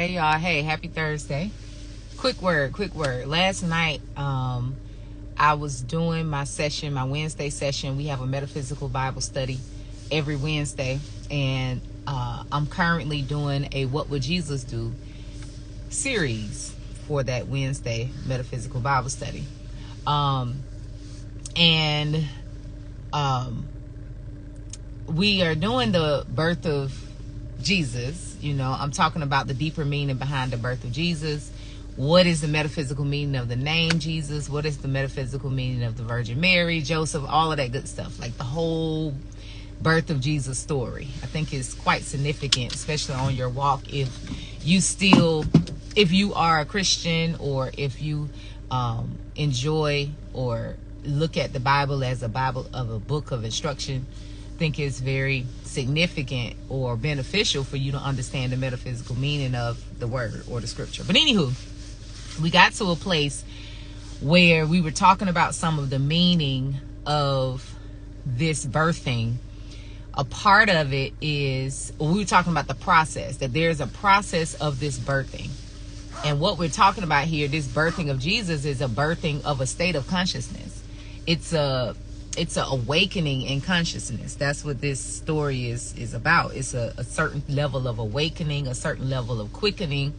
Hey y'all, hey, happy Thursday. Quick word. Last night, I was doing my session, my Wednesday session. We have a metaphysical Bible study every Wednesday, and I'm currently doing a What Would Jesus Do series for that Wednesday metaphysical Bible study. We are doing the birth of Jesus. You know, I'm talking about the deeper meaning behind the birth of Jesus. What is the metaphysical meaning of the name Jesus? What is the metaphysical meaning of the Virgin Mary, Joseph, all of that good stuff, like the whole birth of Jesus story. I think it's quite significant, especially on your walk, if you are a Christian, or if you enjoy or look at the Bible as a book of instruction. I think it's very significant or beneficial for you to understand the metaphysical meaning of the word or the scripture. But anywho, we got to a place where we were talking about some of the meaning of this birthing. A part of it is, we were talking about the process, that there's a process of this birthing. And what we're talking about here, this birthing of Jesus, is a birthing of a state of consciousness. It's a awakening in consciousness. That's what this story is about. It's a certain level of awakening, a certain level of quickening,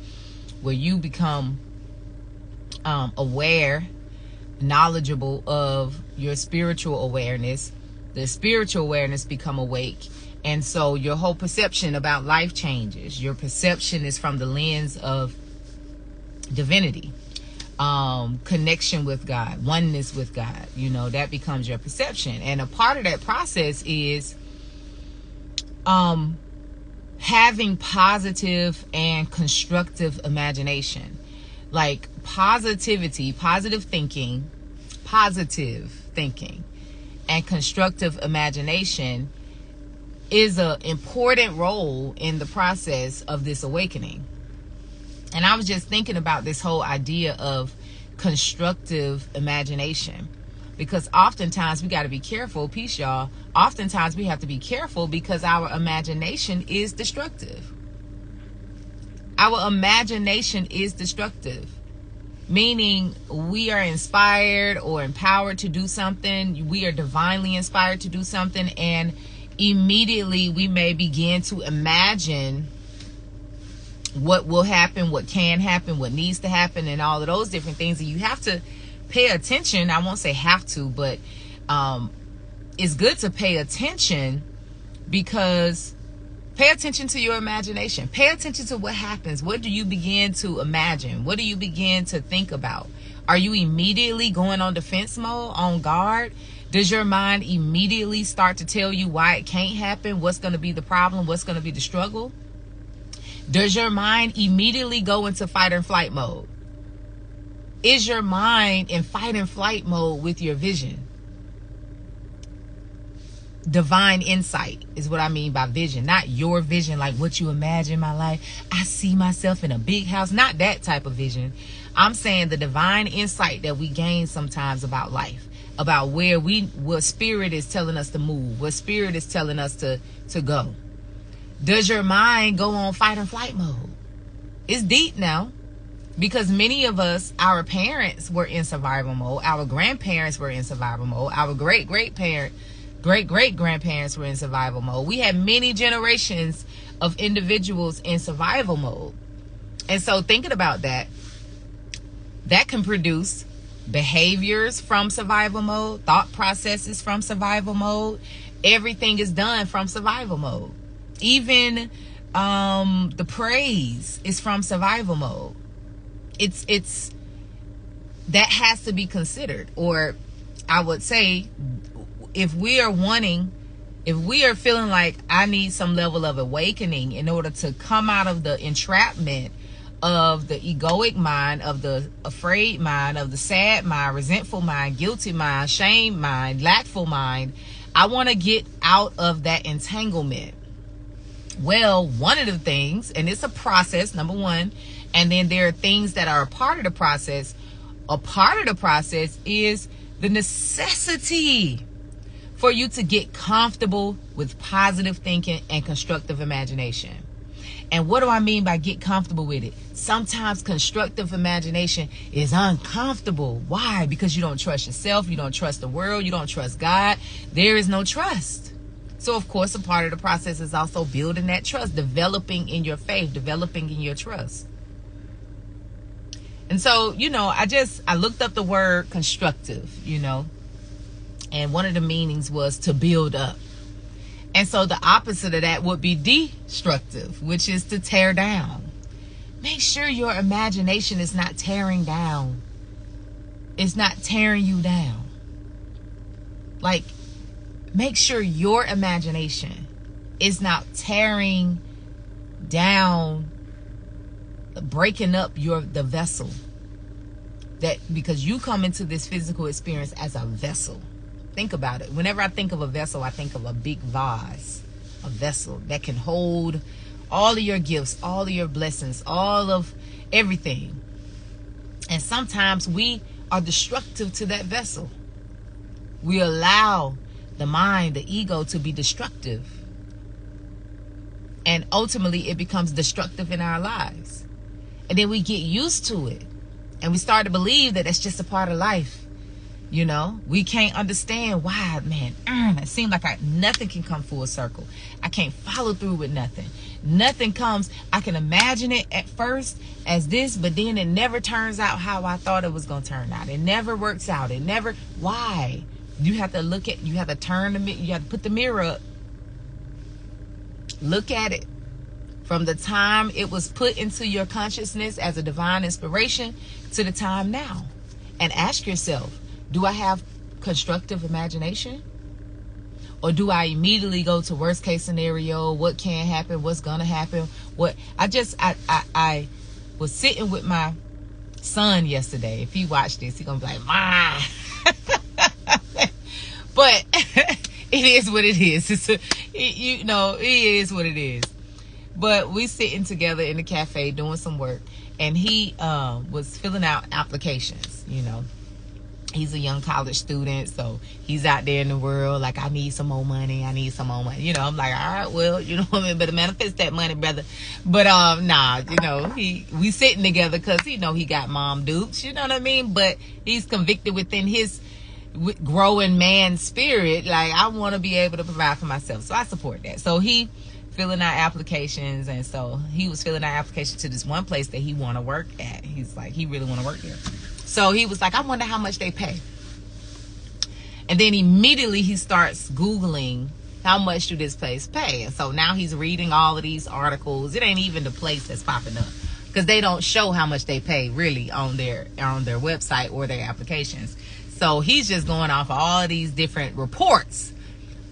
where you become aware, knowledgeable of your spiritual awareness. The spiritual awareness become awake, and so your whole perception about life changes. Your perception is from the lens of divinity, connection with God, oneness with God. You know, that becomes your perception. And a part of that process is having positive and constructive imagination. Like positivity, positive thinking, and constructive imagination is an important role in the process of this awakening. And I was just thinking about this whole idea of constructive imagination, because oftentimes we got to be careful. Peace, y'all. Oftentimes we have to be careful because our imagination is destructive. Our imagination is destructive, meaning we are inspired or empowered to do something. We are divinely inspired to do something, and immediately we may begin to imagine what will happen, what can happen, what needs to happen, and all of those different things. And you have to pay attention. I won't say have to, but it's good to pay attention, because pay attention to your imagination. Pay attention to what happens. What do you begin to imagine? What do you begin to think about? Are you immediately going on defense mode, on guard? Does your mind immediately start to tell you why it can't happen? What's going to be the problem? What's going to be the struggle? Does your mind immediately go into fight and flight mode? Is your mind in fight and flight mode with your vision? Divine insight is what I mean by vision. Not your vision, like what you imagine my life. I see myself in a big house. Not that type of vision. I'm saying the divine insight that we gain sometimes about life, about what spirit is telling us to move, what spirit is telling us to go. Does your mind go on fight and flight mode? It's deep now, because many of us, our parents were in survival mode. Our grandparents were in survival mode. Our great-great-grandparents were in survival mode. We had many generations of individuals in survival mode. And so thinking about that can produce behaviors from survival mode, thought processes from survival mode. Everything is done from survival mode. Even the praise is from survival mode. It's that has to be considered. Or I would say, if we are feeling like I need some level of awakening in order to come out of the entrapment of the egoic mind, of the afraid mind, of the sad mind, resentful mind, guilty mind, shame mind, lackful mind, I want to get out of that entanglement. Well, one of the things, and it's a process, number one, and then there are things that are a part of the process. A part of the process is the necessity for you to get comfortable with positive thinking and constructive imagination. And what do I mean by get comfortable with it? Sometimes constructive imagination is uncomfortable. Why? Because you don't trust yourself. You don't trust the world. You don't trust God. There is no trust. So, of course, a part of the process is also building that trust, developing in your faith, developing in your trust. And so, I looked up the word constructive, and one of the meanings was to build up. And so the opposite of that would be destructive, which is to tear down. Make sure your imagination is not tearing down. It's not tearing you down. Like, make sure your imagination is not tearing down, breaking up the vessel. Because you come into this physical experience as a vessel. Think about it. Whenever I think of a vessel, I think of a big vase, a vessel that can hold all of your gifts, all of your blessings, all of everything. And sometimes we are destructive to that vessel. We allow the mind, the ego to be destructive. And ultimately it becomes destructive in our lives. And then we get used to it. And we start to believe that that's just a part of life. We can't understand why, man. It seems like nothing can come full circle. I can't follow through with nothing. Nothing comes. I can imagine it at first as this, but then it never turns out how I thought it was going to turn out. It never works out. Why? You have to you have to put the mirror up. Look at it. From the time it was put into your consciousness as a divine inspiration to the time now. And ask yourself, do I have constructive imagination? Or do I immediately go to worst case scenario? What can happen? What's going to happen? I was sitting with my son yesterday. If he watched this, he's going to be like, Ma. But it is what it is. It is what it is. But we sitting together in the cafe doing some work. And he was filling out applications, He's a young college student, so he's out there in the world like, I need some more money. I'm like, all right, well, better manifest that money, brother. But we sitting together because he got mom dukes, you know what I mean? But he's convicted within his growing man spirit, like, I want to be able to provide for myself. So I support that. So he filling out applications, and so he was filling out applications to this one place that he want to work at. He's like, he really want to work there. So he was like, I wonder how much they pay. And then immediately he starts Googling, how much do this place pay? And so now he's reading all of these articles. It ain't even the place that's popping up, because they don't show how much they pay really on their website or their applications. So he's just going off of all of these different reports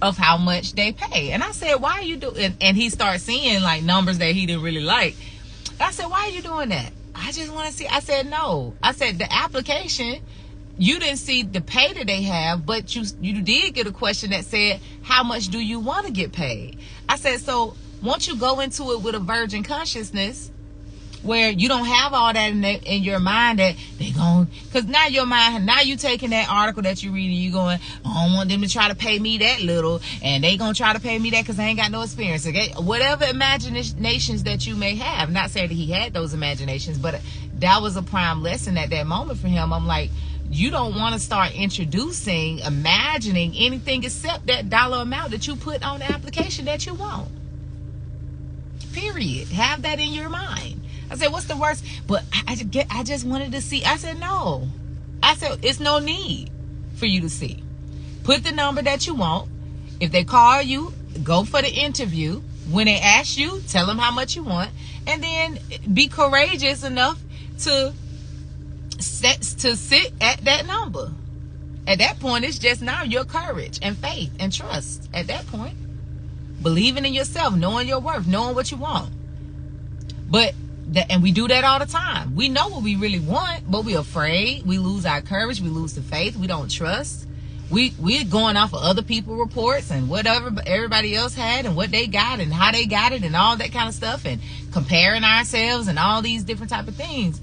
of how much they pay. And I said, why are you doing? And he starts seeing like numbers that he didn't really like. I said, why are you doing that? I just want to see. I said, no. I said, the application, you didn't see the pay that they have, but you did get a question that said, how much do you want to get paid? I said, so once you go into it with a virgin consciousness, where you don't have all that in your mind that they going, because now your mind, now you taking that article that you read and you going, I don't want them to try to pay me that little, and they gonna try to pay me that because I ain't got no experience. Okay? Whatever imaginations that you may have, not saying that he had those imaginations, but that was a prime lesson at that moment for him. I'm like, you don't want to start imagining anything except that dollar amount that you put on the application that you want. Period. Have that in your mind. I said, what's the worst? But I just wanted to see. I said, no. I said, it's no need for you to see. Put the number that you want. If they call you, go for the interview. When they ask you, tell them how much you want. And then be courageous enough to sit at that number. At that point, it's just now your courage and faith and trust. At that point, believing in yourself, knowing your worth, knowing what you want. And we do that all the time. We know what we really want, but we're afraid. We lose our courage. We lose the faith. We don't trust. We're going off of other people's reports and whatever everybody else had and what they got and how they got it and all that kind of stuff, and comparing ourselves and all these different type of things.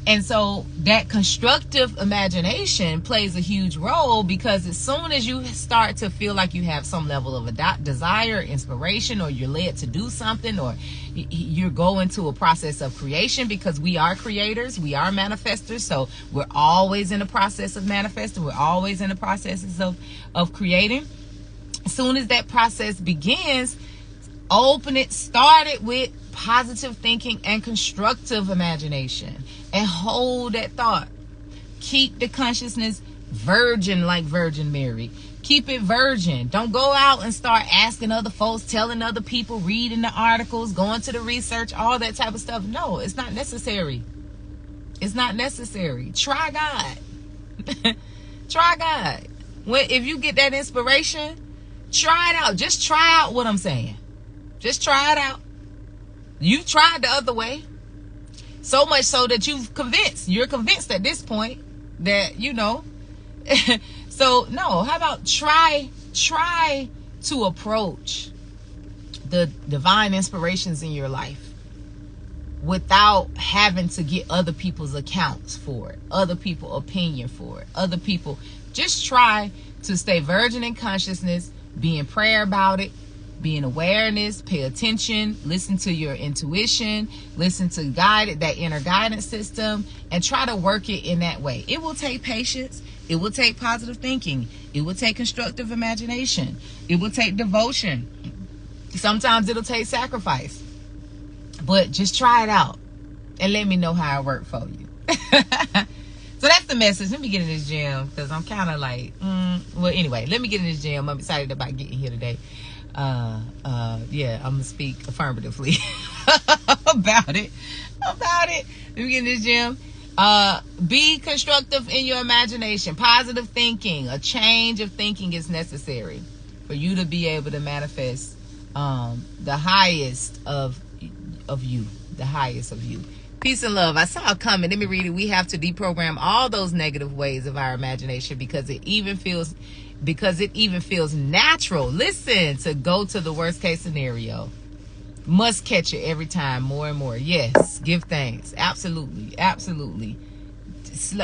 And so that constructive imagination plays a huge role, because as soon as you start to feel like you have some level of a desire, inspiration, or you're led to do something, or you're going to a process of creation, because we are creators, we are manifestors, so we're always in the process of manifesting, we're always in the processes of creating. As soon as that process begins, start it with positive thinking and constructive imagination, and hold that thought. Keep the consciousness virgin, like Virgin Mary. Keep it virgin. Don't go out and start asking other folks, telling other people, reading the articles, going to the research, all that type of stuff. No, it's not necessary. It's not necessary. Try God. Try God. If you get that inspiration, try it out. Just try out what I'm saying. Just try it out. You've tried the other way. So much so that you're convinced at this point that, so no, how about try to approach the divine inspirations in your life without having to get other people's accounts for it, other people's opinion for it, other people. Just try to stay virgin in consciousness, be in prayer about it, be in awareness, pay attention, listen to your intuition, listen to that inner guidance system, and try to work it in that way. It will take patience. It will take positive thinking. It will take constructive imagination. It will take devotion. Sometimes it'll take sacrifice. But just try it out and let me know how it worked for you. So that's the message. Let me get in this gym, because I'm kind of like, well, anyway, let me get in this gym. I'm excited about getting here today. Yeah, I'm gonna speak affirmatively about it. Let me get in this gym. Be constructive in your imagination. Positive thinking. A change of thinking is necessary for you to be able to manifest the highest of you. The highest of you. Peace and love. I saw it coming. Let me read it. We have to deprogram all those negative ways of our imagination, because it even feels natural. Listen, to go to the worst case scenario. Must catch it every time, more and more. Yes, give thanks. Absolutely, absolutely.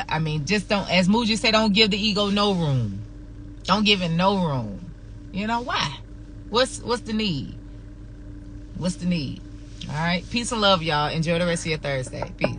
I mean, just don't, as Muji said, don't give the ego no room. Don't give it no room. Why? What's the need? What's the need? All right. Peace and love, y'all. Enjoy the rest of your Thursday. Peace.